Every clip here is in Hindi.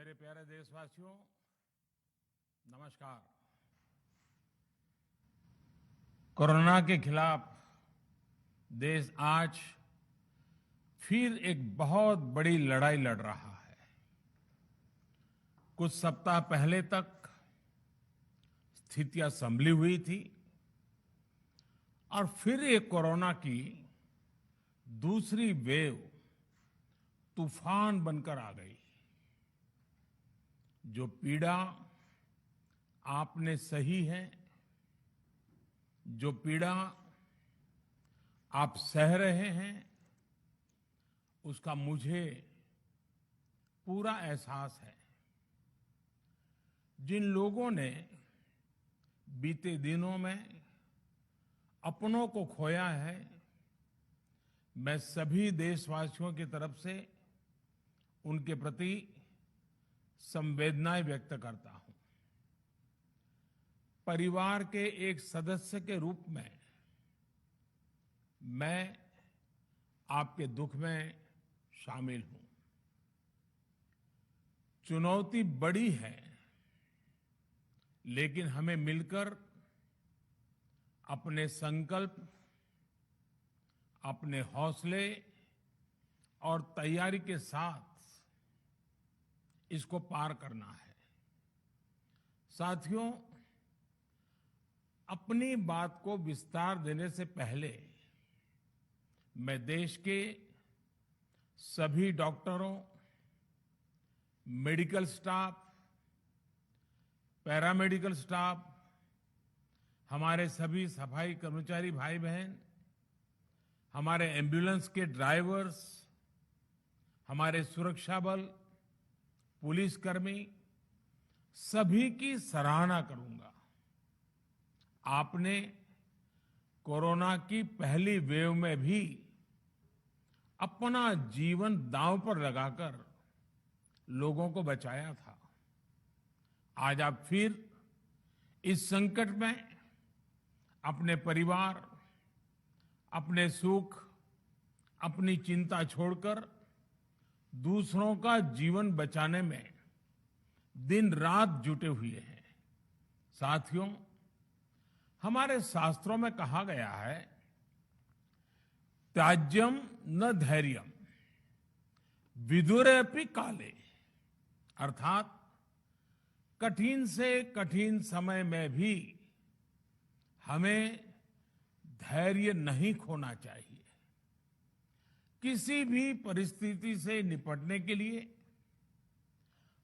मेरे प्यारे देशवासियों, नमस्कार। कोरोना के खिलाफ देश आज फिर एक बहुत बड़ी लड़ाई लड़ रहा है। कुछ सप्ताह पहले तक स्थितियां संभली हुई थी और फिर ये कोरोना की दूसरी वेव तूफान बनकर आ गई। जो पीड़ा आपने सही है, जो पीड़ा आप सह रहे हैं, उसका मुझे पूरा एहसास है। जिन लोगों ने बीते दिनों में अपनों को खोया है, मैं सभी देशवासियों की तरफ से उनके प्रति संवेदनाएं व्यक्त करता हूं। परिवार के एक सदस्य के रूप में मैं आपके दुख में शामिल हूं। चुनौती बड़ी है, लेकिन हमें मिलकर अपने संकल्प, अपने हौसले और तैयारी के साथ इसको पार करना है। साथियों, अपनी बात को विस्तार देने से पहले मैं देश के सभी डॉक्टरों, मेडिकल स्टाफ, पैरामेडिकल स्टाफ, हमारे सभी सफाई कर्मचारी भाई बहन, हमारे एम्बुलेंस के ड्राइवर्स, हमारे सुरक्षा बल, पुलिसकर्मी, सभी की सराहना करूंगा। आपने कोरोना की पहली वेव में भी अपना जीवन दांव पर लगाकर लोगों को बचाया था। आज आप फिर इस संकट में अपने परिवार, अपने सुख, अपनी चिंता छोड़कर दूसरों का जीवन बचाने में दिन रात जुटे हुए हैं। साथियों, हमारे शास्त्रों में कहा गया है, त्याज्यम न धैर्यम विदुरेऽपि काले, अर्थात कठिन से कठिन समय में भी हमें धैर्य नहीं खोना चाहिए। किसी भी परिस्थिति से निपटने के लिए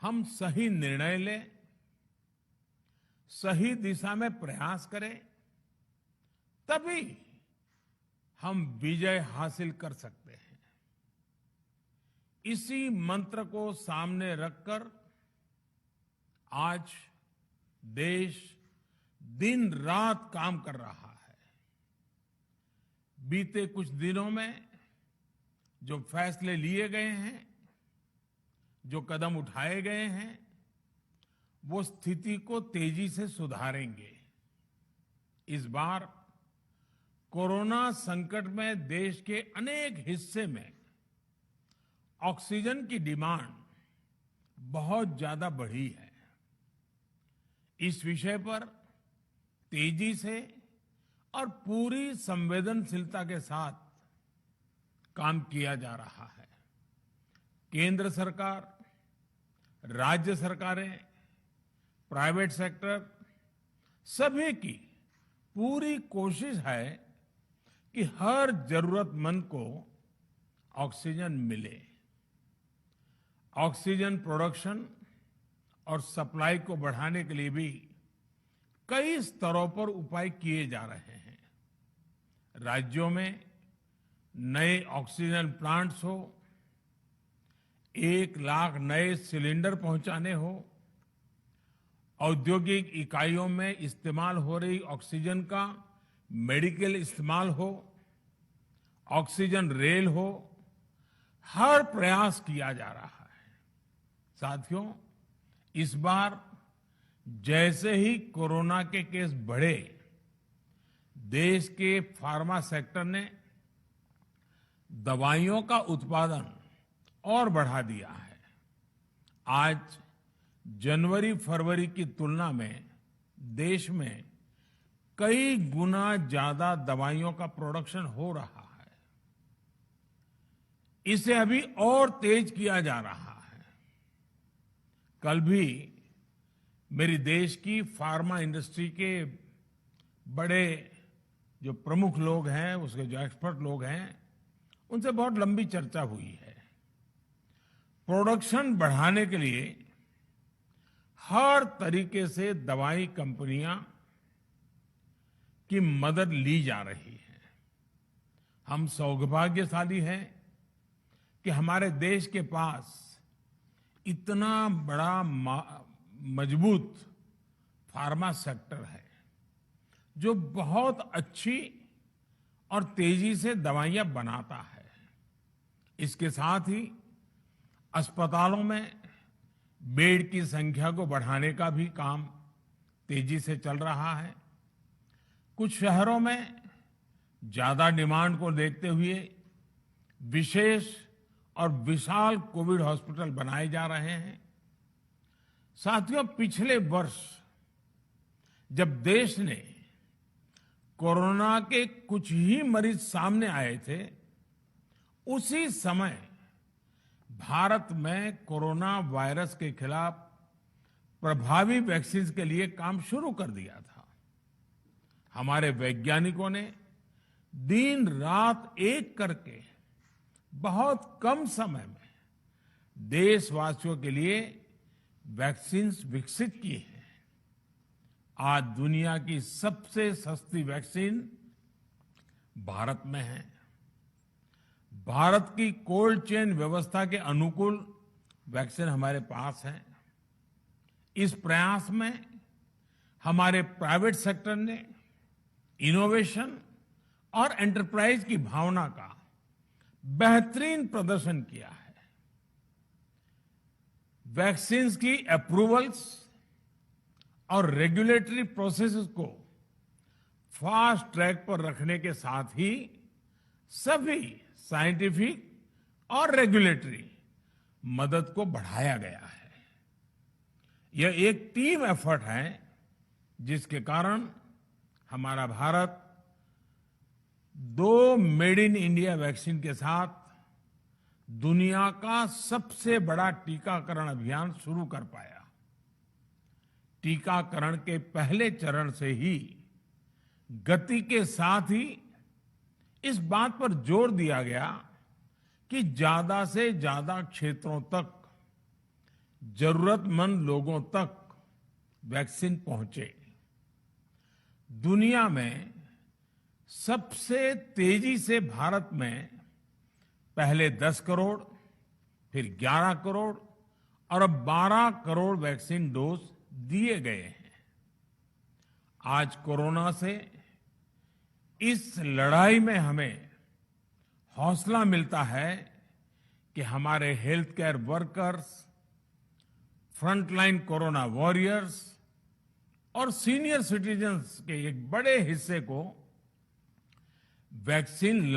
हम सही निर्णय लें, सही दिशा में प्रयास करें, तभी हम विजय हासिल कर सकते हैं। इसी मंत्र को सामने रखकर आज देश दिन रात काम कर रहा है। बीते कुछ दिनों में जो फैसले लिए गए हैं, जो कदम उठाए गए हैं, वो स्थिति को तेजी से सुधारेंगे। इस बार कोरोना संकट में देश के अनेक हिस्से में ऑक्सीजन की डिमांड बहुत ज्यादा बढ़ी है। इस विषय पर तेजी से और पूरी संवेदनशीलता के साथ काम किया जा रहा है। केंद्र सरकार, राज्य सरकारें, प्राइवेट सेक्टर, सभी की पूरी कोशिश है कि हर जरूरतमंद को ऑक्सीजन मिले। ऑक्सीजन प्रोडक्शन और सप्लाई को बढ़ाने के लिए भी कई स्तरों पर उपाय किए जा रहे हैं। राज्यों में नए ऑक्सीजन प्लांट्स हो, 1 लाख नए सिलेंडर पहुंचाने हो, औद्योगिक इकाइयों में इस्तेमाल हो रही ऑक्सीजन का मेडिकल इस्तेमाल हो, ऑक्सीजन रेल हो, हर प्रयास किया जा रहा है। साथियों, इस बार जैसे ही कोरोना के केस बढ़े, देश के फार्मा सेक्टर ने दवाइयों का उत्पादन और बढ़ा दिया है। आज जनवरी फरवरी की तुलना में देश में कई गुना ज्यादा दवाइयों का प्रोडक्शन हो रहा है। इसे अभी और तेज किया जा रहा है। कल भी मेरी देश की फार्मा इंडस्ट्री के बड़े जो प्रमुख लोग हैं, उसके जो एक्सपर्ट लोग हैं, उनसे बहुत लंबी चर्चा हुई है। प्रोडक्शन बढ़ाने के लिए हर तरीके से दवाई कंपनियां की मदद ली जा रही है। हम सौभाग्यशाली हैं कि हमारे देश के पास इतना बड़ा मजबूत फार्मा सेक्टर है जो बहुत अच्छी और तेजी से दवाइयां बनाता है। इसके साथ ही अस्पतालों में बेड की संख्या को बढ़ाने का भी काम तेजी से चल रहा है। कुछ शहरों में ज्यादा डिमांड को देखते हुए विशेष और विशाल कोविड हॉस्पिटल बनाए जा रहे हैं। साथियों, पिछले वर्ष जब देश ने कोरोना के कुछ ही मरीज सामने आए थे, उसी समय भारत में कोरोना वायरस के खिलाफ प्रभावी वैक्सीन के लिए काम शुरू कर दिया था। हमारे वैज्ञानिकों ने दिन रात एक करके बहुत कम समय में देशवासियों के लिए वैक्सीन विकसित की है। आज दुनिया की सबसे सस्ती वैक्सीन भारत में है। भारत की कोल्ड चेन व्यवस्था के अनुकूल वैक्सीन हमारे पास है। इस प्रयास में हमारे प्राइवेट सेक्टर ने इनोवेशन और एंटरप्राइज की भावना का बेहतरीन प्रदर्शन किया है। वैक्सीन्स की अप्रूवल्स और रेगुलेटरी प्रोसेसेस को फास्ट ट्रैक पर रखने के साथ ही सभी साइंटिफिक और रेगुलेटरी मदद को बढ़ाया गया है। यह एक टीम एफर्ट है जिसके कारण हमारा Bharat 2 made in India vaccine के साथ दुनिया का सबसे बड़ा टीकाकरण अभियान शुरू कर पाया। टीकाकरण के पहले चरण से ही गति के साथ ही इस बात पर जोर दिया गया कि ज्यादा से ज्यादा क्षेत्रों तक, जरूरतमंद लोगों तक वैक्सीन पहुंचे। दुनिया में सबसे तेजी से भारत में पहले 10 करोड़, फिर 11 करोड़ और अब 12 करोड़ वैक्सीन डोज दिए गए हैं। आज कोरोना से इस लड़ाई में हमें हौसला मिलता है कि हमारे health care workers, frontline corona warriors और सीनियर सिटीजन्स के एक बड़े हिस्से को वैक्सीन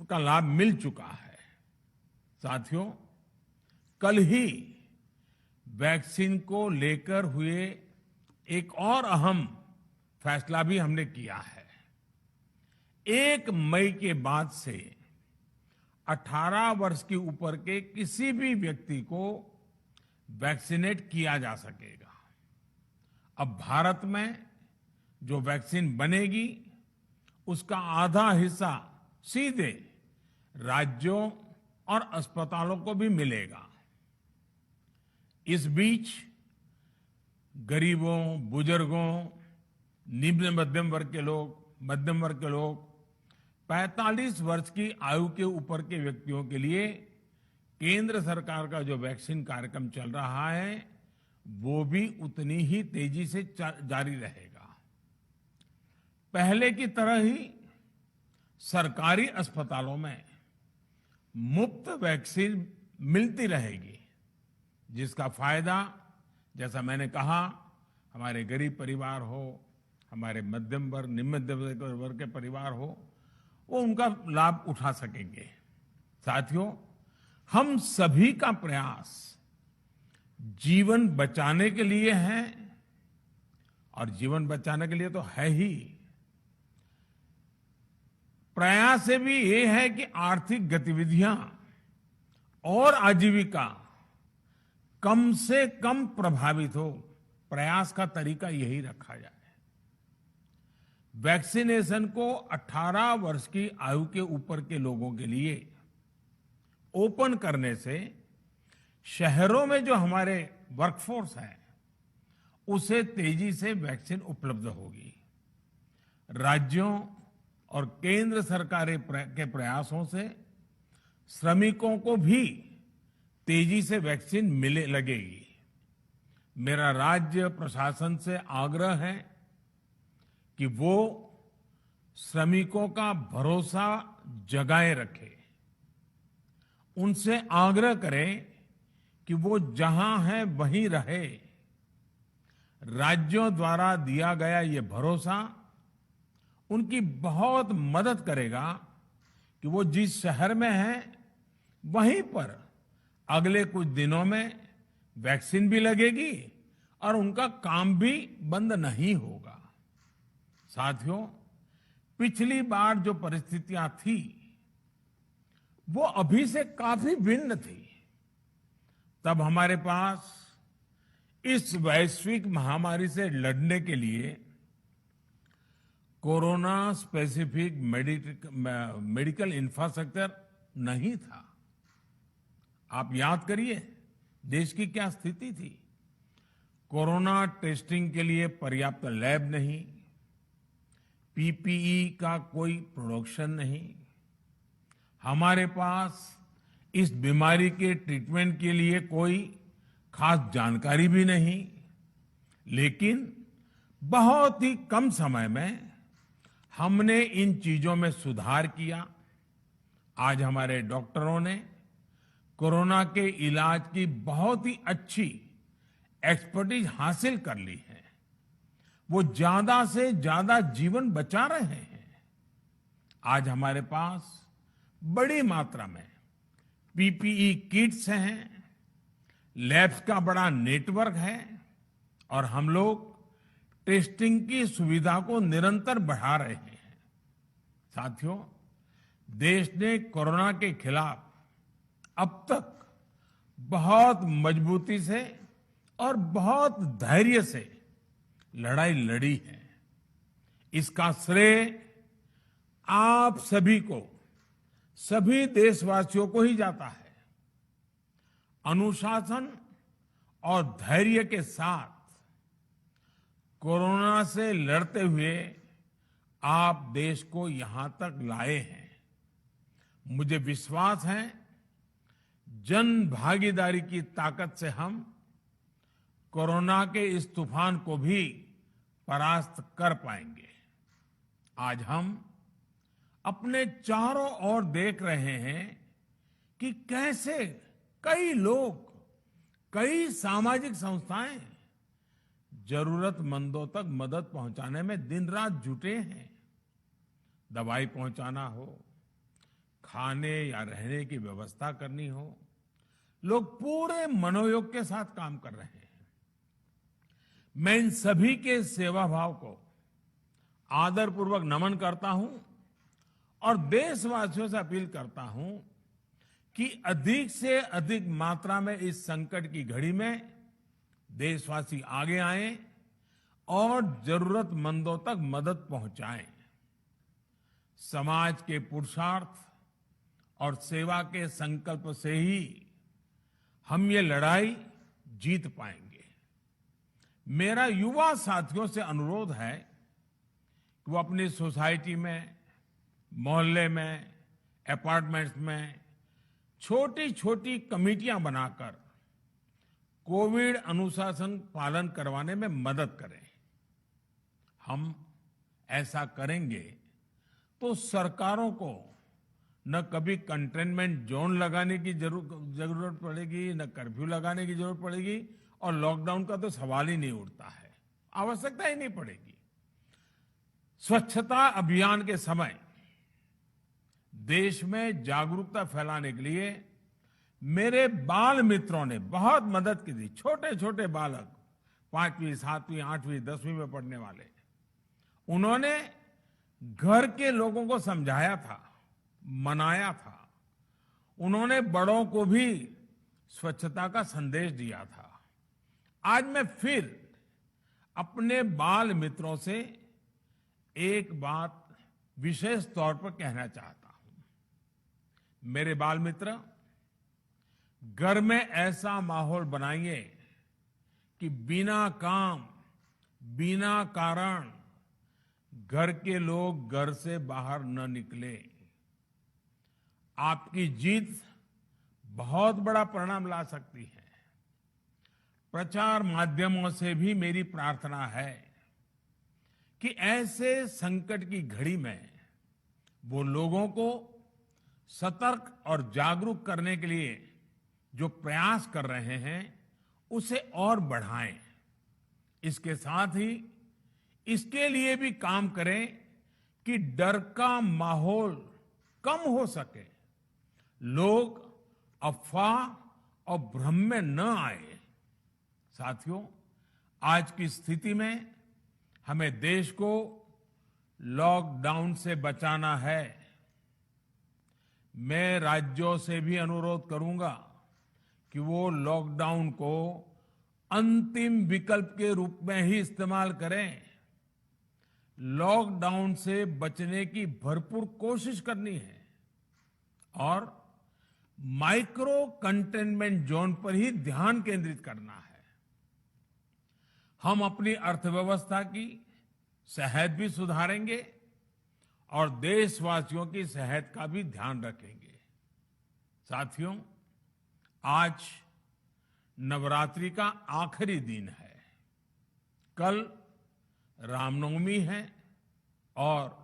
का लाभ मिल चुका है। साथियों, कल ही वैक्सीन को लेकर हुए एक और अहम फैसला भी हमने किया है। 1 मई के बाद से 18 वर्ष के ऊपर के किसी भी व्यक्ति को वैक्सीनेट किया जा सकेगा। अब भारत में जो वैक्सीन बनेगी उसका आधा हिस्सा सीधे राज्यों और अस्पतालों को भी मिलेगा। इस बीच गरीबों, बुजुर्गों, निम्न मध्यम वर्ग के लोग 45 वर्ष की आयु के ऊपर के व्यक्तियों के लिए केंद्र सरकार का जो वैक्सीन कार्यक्रम चल रहा है वो भी उतनी ही तेजी से जारी रहेगा। पहले की तरह ही सरकारी अस्पतालों में मुफ्त वैक्सीन मिलती रहेगी, जिसका फायदा, जैसा मैंने कहा, हमारे गरीब परिवार हो, हमारे मध्यम वर्ग, निम्न मध्यम वर्ग के परिवार हो, वो उनका लाभ उठा सकेंगे। साथियों, हम सभी का प्रयास जीवन बचाने के लिए है, और जीवन बचाने के लिए तो है ही, प्रयास से भी ये है कि आर्थिक गतिविधियां और आजीविका कम से कम प्रभावित हो। प्रयास का तरीका यही रखा जाए। वैक्सीनेशन को 18 वर्ष की आयु के ऊपर के लोगों के लिए ओपन करने से शहरों में जो हमारे वर्कफोर्स है उसे तेजी से वैक्सीन उपलब्ध होगी। राज्यों और केंद्र सरकार के प्रयासों से श्रमिकों को भी तेजी से वैक्सीन मिले लगेगी। मेरा राज्य प्रशासन से आग्रह है कि वो श्रमिकों का भरोसा जगाए रखे। उनसे आग्रह करें कि वो जहां है वहीं रहे। राज्यों द्वारा दिया गया ये भरोसा उनकी बहुत मदद करेगा कि वो जिस शहर में है वहीं पर अगले कुछ दिनों में वैक्सीन भी लगेगी और उनका काम भी बंद नहीं होगा। साथियों, पिछली बार जो परिस्थितियां थी वो अभी से काफी भिन्न थी। तब हमारे पास इस वैश्विक महामारी से लड़ने के लिए कोरोना स्पेसिफिक मेडिकल इंफ्रास्ट्रक्चर नहीं था। आप याद करिए देश की क्या स्थिति थी। कोरोना टेस्टिंग के लिए पर्याप्त लैब नहीं, पीपीई का कोई प्रोडक्शन नहीं, हमारे पास इस बीमारी के ट्रीटमेंट के लिए कोई खास जानकारी भी नहीं। लेकिन बहुत ही कम समय में हमने इन चीजों में सुधार किया। आज हमारे डॉक्टरों ने कोरोना के इलाज की बहुत ही अच्छी एक्सपर्टीज हासिल कर ली है। वो ज्यादा से ज्यादा जीवन बचा रहे हैं। आज हमारे पास बड़ी मात्रा में पीपीई किट्स हैं, लैब्स का बड़ा नेटवर्क है और हम लोग टेस्टिंग की सुविधा को निरंतर बढ़ा रहे हैं। साथियों, देश ने कोरोना के खिलाफ अब तक बहुत मजबूती से और बहुत धैर्य से लड़ाई लड़ी है। इसका श्रेय आप सभी को, सभी देशवासियों को ही जाता है। अनुशासन और धैर्य के साथ कोरोना से लड़ते हुए आप देश को यहां तक लाए हैं। मुझे विश्वास है जन भागीदारी की ताकत से हम कोरोना के इस तूफान को भी परास्त कर पाएंगे। आज हम अपने चारों ओर देख रहे हैं कि कैसे कई लोग, कई सामाजिक संस्थाएं जरूरतमंदों तक मदद पहुंचाने में दिन रात जुटे हैं। दवाई पहुंचाना हो, खाने या रहने की व्यवस्था करनी हो, लोग पूरे मनोयोग के साथ काम कर रहे हैं। मैं इन सभी के सेवा भाव को आदरपूर्वक नमन करता हूं और देशवासियों से अपील करता हूं कि अधिक से अधिक मात्रा में इस संकट की घड़ी में देशवासी आगे आएं और जरूरतमंदों तक मदद पहुंचाएं। समाज के पुरुषार्थ और सेवा के संकल्प से ही हम ये लड़ाई जीत पाएंगे। मेरा युवा साथियों से अनुरोध है कि वो अपनी सोसाइटी में, मोहल्ले में, अपार्टमेंट्स में छोटी छोटी कमेटियां बनाकर कोविड अनुशासन पालन करवाने में मदद करें। हम ऐसा करेंगे तो सरकारों को न कभी कंटेनमेंट जोन लगाने की जरूरत पड़ेगी, न कर्फ्यू लगाने की जरूरत पड़ेगी और लॉकडाउन का तो सवाल ही नहीं उठता है, आवश्यकता ही नहीं पड़ेगी। स्वच्छता अभियान के समय देश में जागरूकता फैलाने के लिए मेरे बाल मित्रों ने बहुत मदद की थी। छोटे छोटे बालक, 5वीं, 7वीं, 8वीं, 10वीं में पढ़ने वाले, उन्होंने घर के लोगों को समझाया था, मनाया था। उन्होंने बड़ों को भी स्वच्छता का संदेश दिया था। आज मैं फिर अपने बाल मित्रों से एक बात विशेष तौर पर कहना चाहता हूं। मेरे बाल मित्र, घर में ऐसा माहौल बनाइए कि बिना काम, बिना कारण घर के लोग घर से बाहर न निकले। आपकी जीत बहुत बड़ा परिणाम ला सकती है। प्रचार माध्यमों से भी मेरी प्रार्थना है कि ऐसे संकट की घड़ी में वो लोगों को सतर्क और जागरूक करने के लिए जो प्रयास कर रहे हैं उसे और बढ़ाएं। इसके साथ ही इसके लिए भी काम करें कि डर का माहौल कम हो सके, लोग अफवाह और भ्रम में न आए। साथियों, आज की स्थिति में हमें देश को लॉकडाउन से बचाना है। मैं राज्यों से भी अनुरोध करूंगा कि वो लॉकडाउन को अंतिम विकल्प के रूप में ही इस्तेमाल करें। लॉकडाउन से बचने की भरपूर कोशिश करनी है और माइक्रो कंटेनमेंट जोन पर ही ध्यान केंद्रित करना है। हम अपनी अर्थव्यवस्था की सेहत भी सुधारेंगे और देशवासियों की सेहत का भी ध्यान रखेंगे। साथियों, आज नवरात्रि का आखिरी दिन है। कल रामनवमी है और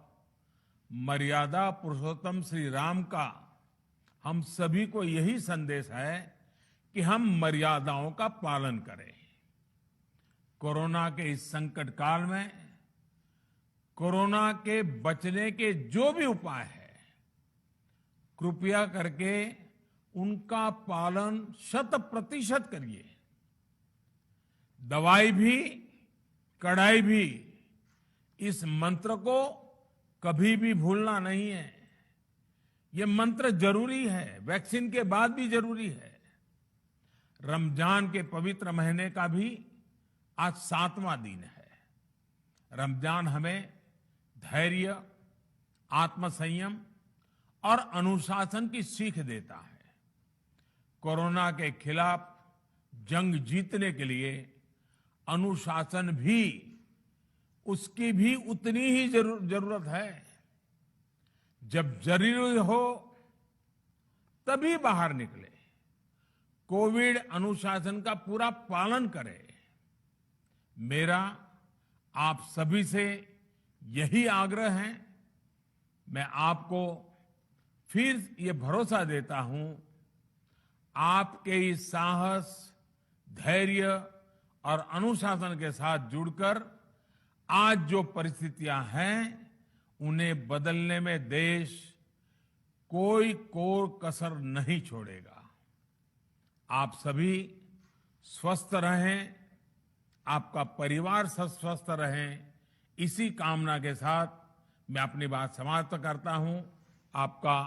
मर्यादा पुरुषोत्तम श्री राम का हम सभी को यही संदेश है कि हम मर्यादाओं का पालन करें। कोरोना के इस संकट काल में कोरोना के बचने के जो भी उपाय है, कृपया करके उनका पालन 100% करिए। दवाई भी, कड़ाई भी, इस मंत्र को कभी भी भूलना नहीं है। ये मंत्र जरूरी है, वैक्सीन के बाद भी जरूरी है। रमजान के पवित्र महीने का भी आज 7वां दिन है। रमजान हमें धैर्य, आत्मसंयम और अनुशासन की सीख देता है। कोरोना के खिलाफ जंग जीतने के लिए अनुशासन भी, उसकी भी उतनी ही जरूरत है। जब जरूरी हो तभी बाहर निकले। कोविड अनुशासन का पूरा पालन करें। मेरा आप सभी से यही आग्रह है। मैं आपको फिर ये भरोसा देता हूं, आपके इस साहस, धैर्य और अनुशासन के साथ जुड़कर आज जो परिस्थितियां हैं उन्हें बदलने में देश कोई कोर कसर नहीं छोड़ेगा। आप सभी स्वस्थ रहें, आपका परिवार स्वस्थ रहे, इसी कामना के साथ मैं अपनी बात समाप्त करता हूं। आपका